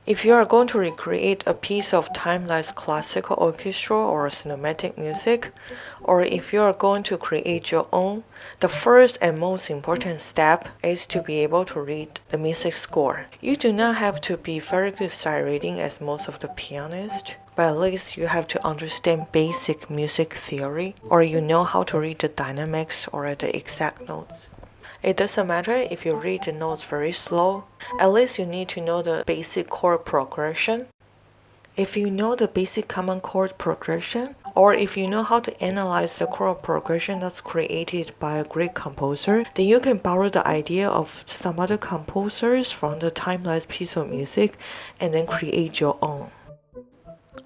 If you are going to recreate a piece of timeless classical orchestral or cinematic music, or if you are going to create your own, the first and most important step is to be able to read the music score. You do not have to be very good sight reading as most of the pianists, but at least you have to understand basic music theory, or you know how to read the dynamics or the exact notes. It doesn't matter if you read the notes very slow, at least you need to know the basic chord progression. If you know the basic common chord progression, or if you know how to analyze the chord progression that's created by a great composer, then you can borrow the idea of some other composers from the timeless piece of music and then create your own.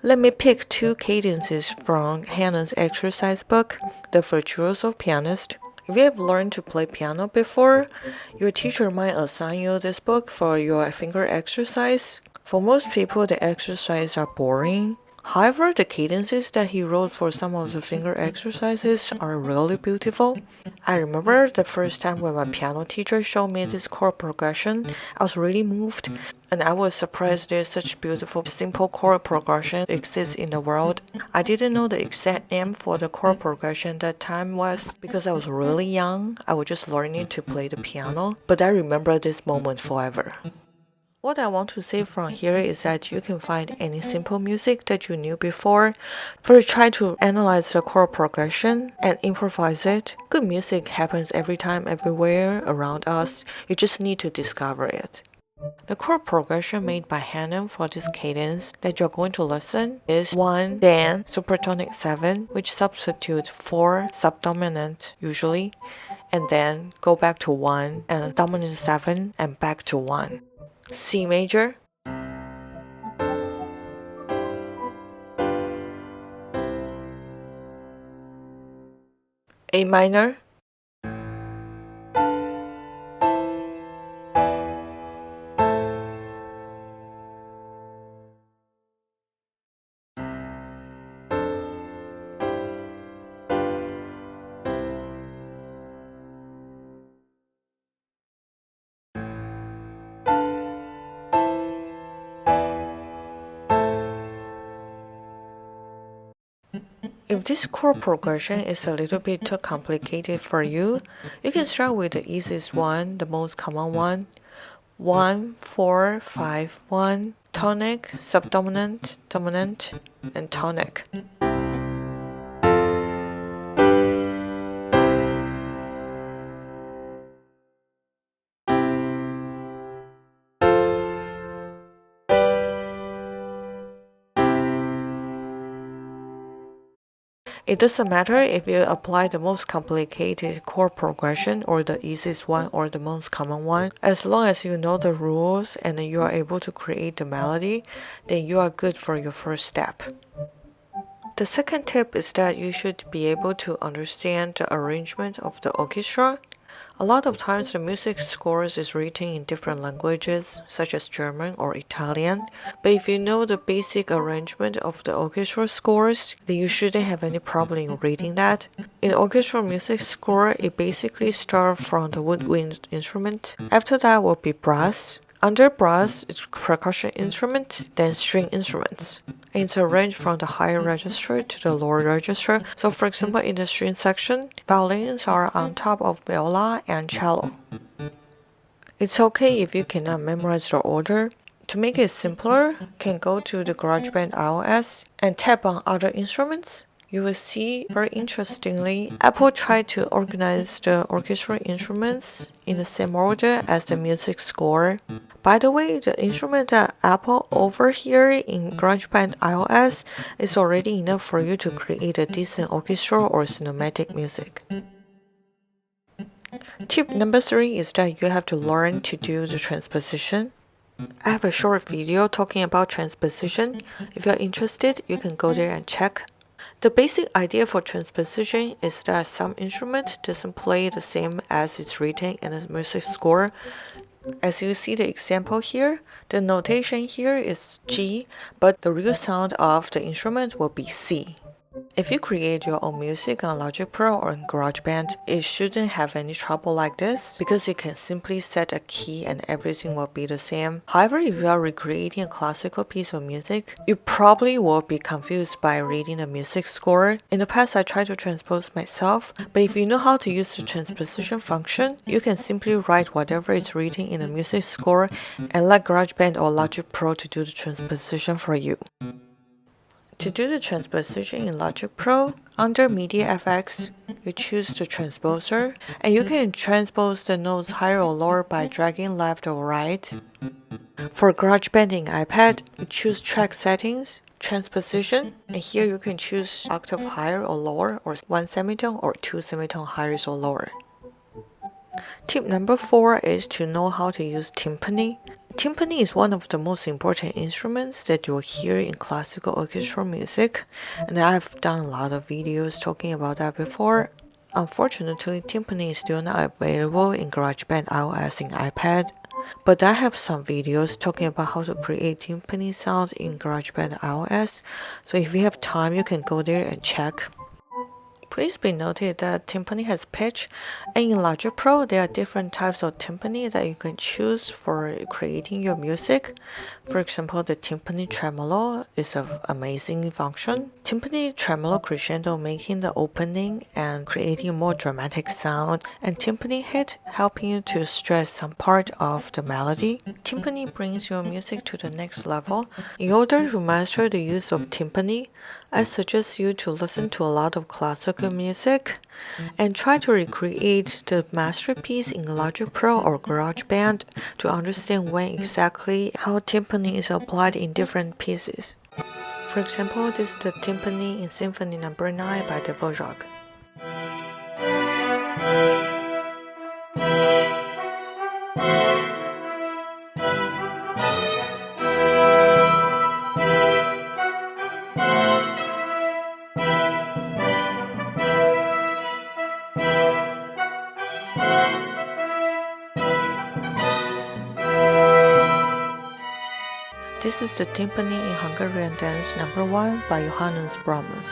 Let me pick two cadences from Hannon's exercise book, The Virtuoso Pianist. If you have learned to play piano before, your teacher might assign you this book for your finger exercise. For most people, the exercises are boring. However, the cadences that he wrote for some of the finger exercises are really beautiful. I remember the first time when my piano teacher showed me this chord progression, I was really moved, and I was surprised there's such beautiful, simple chord progression exists in the world. I didn't know the exact name for the chord progression that time was because I was really young. I was just learning to play the piano, but I remember this moment forever. What I want to say from here is that you can find any simple music that you knew before. First, try to analyze the chord progression and improvise it. Good music happens every time, everywhere around us. You just need to discover it. The chord progression made by Hannon for this cadence that you're going to listen is 1, then supertonic 7, which substitutes 4 subdominant usually, and then go back to 1 and dominant 7 and back to 1. C major, A minor, If this chord progression is a little bit too complicated for you, you can start with the easiest one, the most common one. 1, 4, 5, 1, tonic, subdominant, dominant, and tonic. It doesn't matter if you apply the most complicated chord progression or the easiest one or the most common one. As long as you know the rules and you are able to create the melody, then you are good for your first step. The second tip is that you should be able to understand the arrangement of the orchestra. A lot of times the music scores is written in different languages, such as German or Italian. But if you know the basic arrangement of the orchestral scores, then you shouldn't have any problem in reading that. In orchestral music score, it basically starts from the woodwind instrument. After that will be brass. Under brass is percussion instrument, then string instruments. And it's arranged from the higher register to the lower register. So for example, in the string section, violins are on top of viola and cello. It's okay if you cannot memorize the order. To make it simpler, you can go to the GarageBand iOS and tap on other instruments. You will see, very interestingly, Apple tried to organize the orchestral instruments in the same order as the music score. By the way, the instrument that Apple over here in GarageBand iOS is already enough for you to create a decent orchestral or cinematic music. Tip number 3 is that you have to learn to do the transposition. I have a short video talking about transposition. If you're interested, you can go there and check. The basic idea for transposition is that some instrument doesn't play the same as it's written in the music score. As you see the example here, the notation here is G, but the real sound of the instrument will be C. If you create your own music on Logic Pro or in GarageBand, it shouldn't have any trouble like this because you can simply set a key and everything will be the same. However, if you are recreating a classical piece of music, you probably will be confused by reading the music score. In the past, I tried to transpose myself, but if you know how to use the transposition function, you can simply write whatever is written in the music score and let GarageBand or Logic Pro to do the transposition for you. To do the transposition in Logic Pro, under Media FX, you choose the transposer, and you can transpose the notes higher or lower by dragging left or right. For GarageBand in iPad, you choose Track Settings, Transposition, and here you can choose octave higher or lower, or 1 semitone or 2 semitone higher or lower. Tip number 4 is to know how to use timpani. Timpani is one of the most important instruments that you'll hear in classical orchestral music, and I've done a lot of videos talking about that before. Unfortunately, timpani is still not available in GarageBand iOS and iPad, but I have some videos talking about how to create timpani sounds in GarageBand iOS, so if you have time, you can go there and check. Please be noted that timpani has pitch, and in Logic Pro there are different types of timpani that you can choose for creating your music. For example, the timpani tremolo is an amazing function. Timpani tremolo crescendo making the opening and creating a more dramatic sound, and timpani hit helping you to stress some part of the melody. Timpani brings your music to the next level. In order to master the use of timpani, I suggest you to listen to a lot of classical music and try to recreate the masterpiece in Logic Pro or GarageBand to understand when exactly how timpani is applied in different pieces. For example, this is the timpani in Symphony No. 9 by Reverb. This is the timpani in Hungarian Dance No. 1 by Johannes Brahms.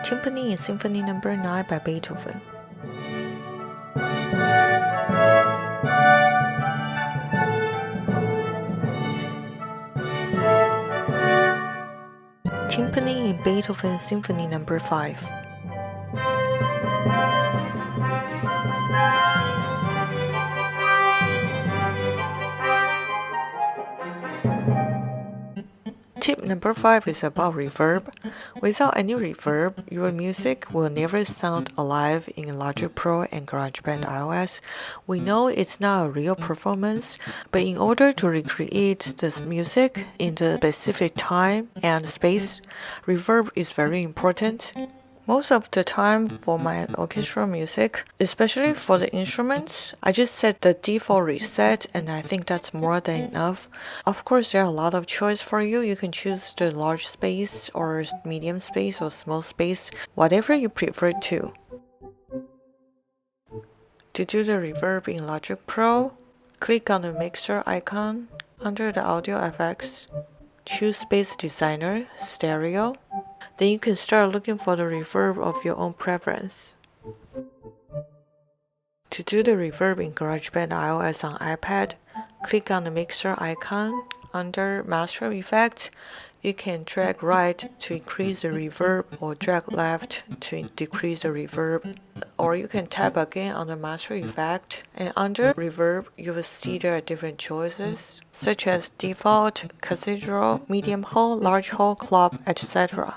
Timpani in Symphony No. 9 by Beethoven. Timpani in Beethoven Symphony No. 5. Tip number 5 is about reverb. Without any reverb, your music will never sound alive in Logic Pro and GarageBand iOS. We know it's not a real performance, but in order to recreate this music in the specific time and space, reverb is very important. Most of the time for my orchestral music, especially for the instruments, I just set the default reset and I think that's more than enough. Of course, there are a lot of choice for you. You can choose the large space or medium space or small space, whatever you prefer to. To do the reverb in Logic Pro, click on the mixer icon under the audio effects. Choose Space Designer, Stereo. Then you can start looking for the reverb of your own preference. To do the reverb in GarageBand iOS on iPad, click on the mixer icon under Master Effects. You can drag right to increase the reverb or drag left to decrease the reverb, or you can tap again on the Master Effect, and under Reverb you will see there are different choices such as Default, Cathedral, Medium Hole, Large Hole, Club, etc.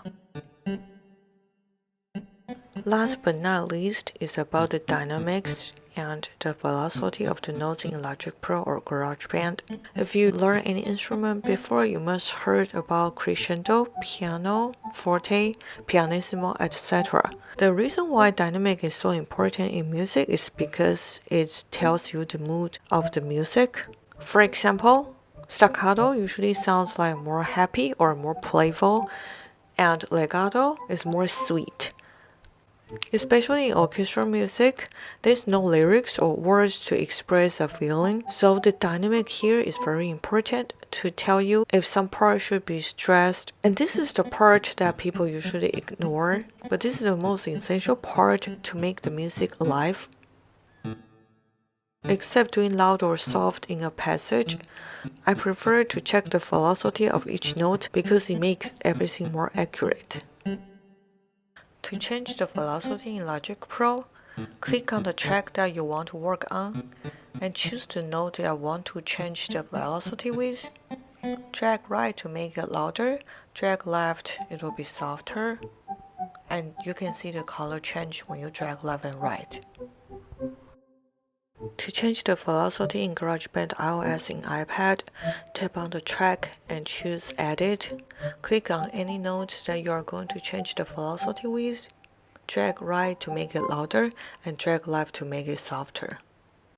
Last but not least is about the dynamics and the velocity of the notes in Logic Pro or GarageBand. If you learn any instrument before, you must heard about crescendo, piano, forte, pianissimo, etc. The reason why dynamic is so important in music is because it tells you the mood of the music. For example, staccato usually sounds like more happy or more playful, and legato is more sweet. Especially in orchestral music, there's no lyrics or words to express a feeling, so the dynamic here is very important to tell you if some part should be stressed. And this is the part that people usually ignore, but this is the most essential part to make the music alive. Except doing loud or soft in a passage, I prefer to check the velocity of each note because it makes everything more accurate. To change the velocity in Logic Pro, click on the track that you want to work on and choose the note that I want to change the velocity with. Drag right to make it louder, drag left, it will be softer, and you can see the color change when you drag left and right. To change the velocity in GarageBand iOS and iPad, tap on the track and choose Edit. Click on any note that you are going to change the velocity with. Drag right to make it louder and drag left to make it softer.